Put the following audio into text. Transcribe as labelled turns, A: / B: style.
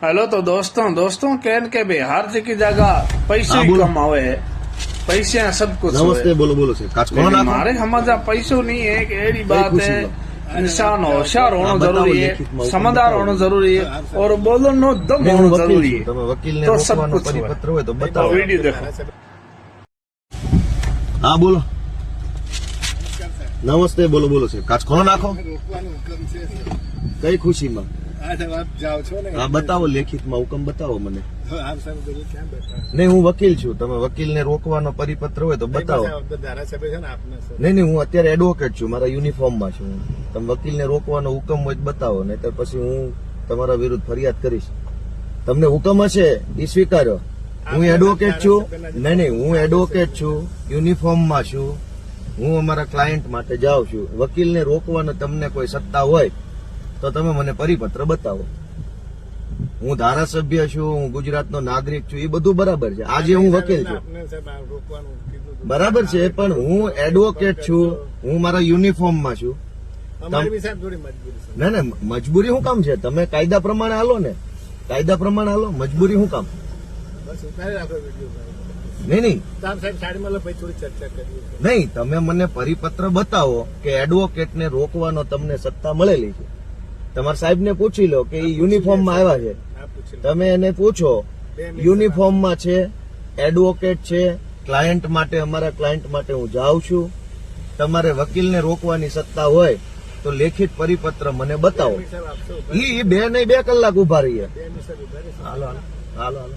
A: Hello तो दोस्तों कहन के बिहार जी की जगह पैसे ही कम आवे है। पैसे हैं सब कुछ
B: नमस्ते
A: हुए।
B: बोलो बोलो से काच कोण
A: लेकिन
B: नाखो
A: हमारे हमारा पैसों नहीं है कि एड़ी बात
B: खुशी
A: है।
B: लो।
A: इंसान होशियार होना
B: हाँ, बताओ,
A: जरूरी है,
B: लिखित में
A: समझदार
B: बताओ।
A: होना जरूरी है और बोलनो दम
B: मैं
A: होना
B: वकील
A: जरूरी
B: છું
A: है।
B: તમે વકીલને
A: तो सब
B: રોકવાનો
A: कुछ हुआ।
B: પરિપત્ર હોય તો બતાવો
A: वीडियो देखो।
B: હા બોલો નમસ્તે બોલો બોલો છે કાચ કોણ નાખો કઈ ખુશીમાં હા બતાવો લેખિતમાં હુકમ બતાવો મને નહીં હું વકીલ છું તમે વકીલને રોકવાનો પરિપત્ર હોય તો બતાવો નહીં હું અત્યારે એડવોકેટ છું મારા યુનિફોર્મમાં છું તમે વકીલને રોકવાનો હુકમ હોય તો બતાવો નહીતર પછી હું તમારા વિરુદ્ધ ફરિયાદ કરીશ તમને હુકમ હશે એ સ્વીકારો હું એડવોકેટ છું નહીં હું એડવોકેટ છું યુનિફોર્મમાં છું હું અમારા ક્લાયન્ટ માટે જાઉં છું વકીલને રોકવાનો તમને કોઈ સત્તા હોય તો તમે મને પરિપત્ર બતાવો હું ધારાસભ્ય છું હું ગુજરાતનો નાગરિક છું એ બધું બરાબર છે આજે હું વકીલ છું બરાબર છે પણ હું એડવોકેટ છું હું મારા યુનિફોર્મમાં છું ના ના મજબૂરી શું કામ છે તમે કાયદા પ્રમાણે હાલો ને કાયદા પ્રમાણે હાલો મજબૂરી શું કામ નહીં નહીં તમે મને પરિપત્ર બતાવો કે એડવોકેટને રોકવાનો તમને સત્તા મળેલી છે તમારા સાહેબને પૂછી લો કે એ યુનિફોર્મમાં આવ્યા છે તમે એને પૂછો યુનિફોર્મમાં છે એડવોકેટ છે ક્લાયન્ટ માટે અમારા ક્લાયન્ટ માટે હું જાઉં છું તમારે વકીલને રોકવાની સત્તા હોય તો લેખિત પરિપત્ર મને બતાવો એ 2 કલાક ઉભા રહીએ હાલો હાલો હાલો હાલો